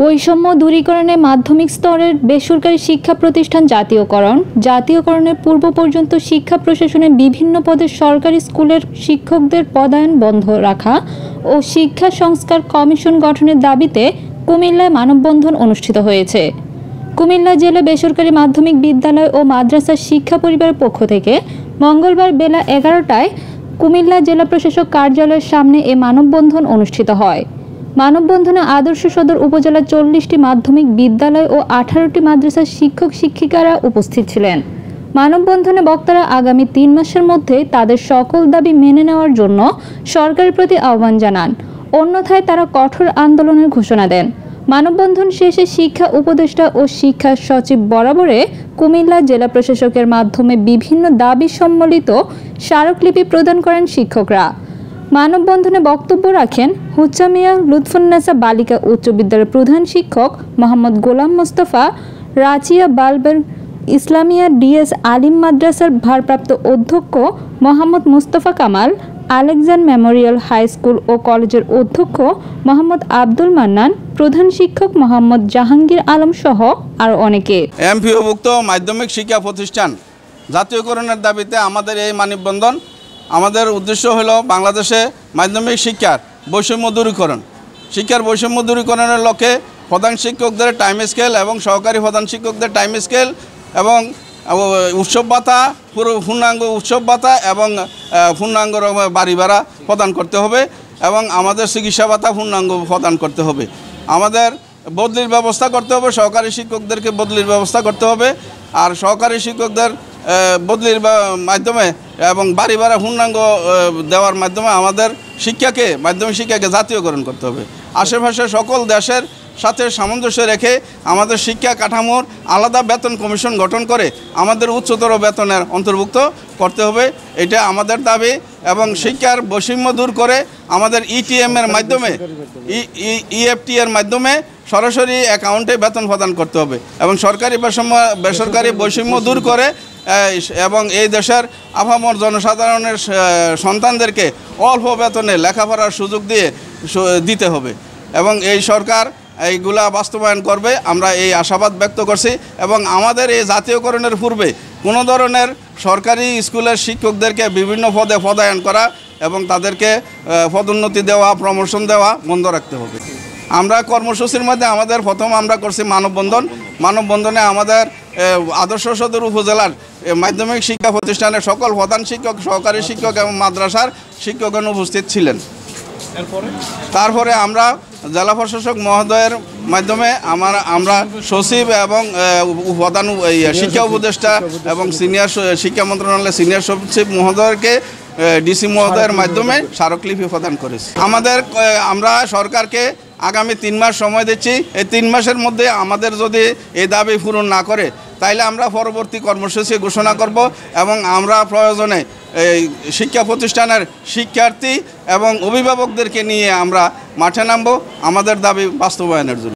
বৈষম্য দূরীকরণে মাধ্যমিক স্তরের বেসরকারি শিক্ষা প্রতিষ্ঠান জাতীয়করণের পূর্ব পর্যন্ত শিক্ষা প্রশাসনের বিভিন্ন পদে সরকারি স্কুলের শিক্ষকদের পদায়ন বন্ধ রাখা ও শিক্ষা সংস্কার কমিশন গঠনের দাবিতে কুমিল্লায় মানববন্ধন অনুষ্ঠিত হয়েছে। কুমিল্লা জেলা বেসরকারি মাধ্যমিক বিদ্যালয় ও মাদ্রাসা শিক্ষা পরিবারের পক্ষ থেকে মঙ্গলবার বেলা 11টায় কুমিল্লা জেলা প্রশাসক কার্যালয়ের সামনে এ মানববন্ধন অনুষ্ঠিত হয়। মানববন্ধনে আদর্শ সদর উপজেলার 40টি মাধ্যমিক বিদ্যালয় ও 18টি মাদ্রাসার শিক্ষক শিক্ষিকারা উপস্থিত ছিলেন। মানববন্ধনে বক্তারা আগামী 3 মাসের মধ্যে তাদের সকল দাবি মেনে নেওয়ার জন্য সরকারের প্রতি আহ্বান জানান, অন্যথায় তারা কঠোর আন্দোলনের ঘোষণা দেন। মানববন্ধন শেষে শিক্ষা উপদেষ্টা ও শিক্ষা সচিব বরাবরে কুমিল্লা জেলা প্রশাসকের মাধ্যমে বিভিন্ন দাবি সম্বলিত স্মারকলিপি প্রদান করেন শিক্ষকরা। মানববন্ধনে বক্তব্য রাখেন হুচ্চামিয়া লুৎফুন্নেসা বালিকা উচ্চ বিদ্যালয়ের প্রধান শিক্ষক মোহাম্মদ গোলাম মোস্তফা, রাজিয়া বালবের ইসলামিয়া ডিএস আলিম মাদ্রাসার ভারপ্রাপ্ত অধ্যক্ষ Mohammad Mustafa Kamal, Alexander memorial high school ও কলেজের অধ্যক্ষ মোহাম্মদ আব্দুল মান্নান, প্রধান শিক্ষক মোহাম্মদ জাহাঙ্গীর আলম সহ আরও অনেকে। এমপিওভুক্ত মাধ্যমিক শিক্ষা প্রতিষ্ঠান জাতীয়করণের দাবিতে আমাদের এই মানববন্ধন। আমাদের উদ্দেশ্য হলো বাংলাদেশে মাধ্যমিক শিক্ষার বৈষম্য দূরীকরণ। শিক্ষার বৈষম্য দূরীকরণের লক্ষ্যে প্রধান শিক্ষকদের টাইম স্কেল এবং সহকারী প্রধান শিক্ষকদের টাইম স্কেল এবং উৎসব ভাতা, পূর্ণাঙ্গ উৎসব ভাতা এবং পূর্ণাঙ্গ বাড়ি ভাড়া প্রদান করতে হবে এবং আমাদের চিকিৎসা ভাতা পূর্ণাঙ্গ প্রদান করতে হবে। আমাদের বদলির ব্যবস্থা করতে হবে, সহকারী শিক্ষকদেরকে বদলির ব্যবস্থা করতে হবে। আর সহকারী শিক্ষকদের বদলির মাধ্যমে এবং বাড়ি ভাড়া পূর্ণাঙ্গ দেওয়ার মাধ্যমে আমাদের মাধ্যমিক শিক্ষাকে জাতীয়করণ করতে হবে। আশেপাশে সকল দেশের সাথে সামঞ্জস্য রেখে আমাদের শিক্ষা কাঠামোর আলাদা বেতন কমিশন গঠন করে আমাদের উচ্চতর বেতনের অন্তর্ভুক্ত করতে হবে, এটা আমাদের দাবি। এবং শিক্ষার বৈষম্য দূর করে আমাদের ইটিএম এর মাধ্যমে ইএফটি এর মাধ্যমে সরাসরি অ্যাকাউন্টে বেতন প্রদান করতে হবে এবং বেসরকারি বৈষম্য দূর করে এবং এই দেশের আপামর জনসাধারণের সন্তানদেরকে অল্প বেতনে লেখাপড়ার সুযোগ দিতে হবে এবং এই সরকার এইগুলা বাস্তবায়ন করবে, আমরা এই আশাবাদ ব্যক্ত করছি। এবং আমাদের এই জাতীয়করণের পূর্বে কোনো ধরনের সরকারি স্কুলের শিক্ষকদেরকে বিভিন্ন পদে পদায়ন করা এবং তাদেরকে পদোন্নতি দেওয়া, প্রমোশন দেওয়া বন্ধ রাখতে হবে। আমরা কর্মসূচির মধ্যে প্রথম আমরা করছি মানববন্ধনে আমাদের আদর্শ সদর উপজেলার মাধ্যমিক শিক্ষা প্রতিষ্ঠানের সকল প্রধান শিক্ষক, সহকারী শিক্ষক এবং মাদ্রাসার শিক্ষকগণ উপস্থিত ছিলেন। তারপরে আমরা জেলা প্রশাসক মহোদয়ের মাধ্যমে আমরা সচিব এবং প্রধান শিক্ষা উপদেষ্টা এবং সিনিয়র শিক্ষা মন্ত্রণালয়ের সিনিয়র সচিব মহোদয়কে ডিসি মহোদয়ের মাধ্যমে স্মারকলিপি প্রদান করেছি। আমরা সরকারকে আগামী 3 মাস সময় দিচ্ছি। এই 3 মাসের মধ্যে আমাদের যদি এই দাবি পূরণ না করে তাইলে আমরা পরবর্তী কর্মসূচি ঘোষণা করব এবং আমরা প্রয়োজনে শিক্ষা প্রতিষ্ঠানের শিক্ষার্থী এবং অভিভাবকদেরকে নিয়ে আমরা মাঠে নামব আমাদের দাবি বাস্তবায়নের জন্য।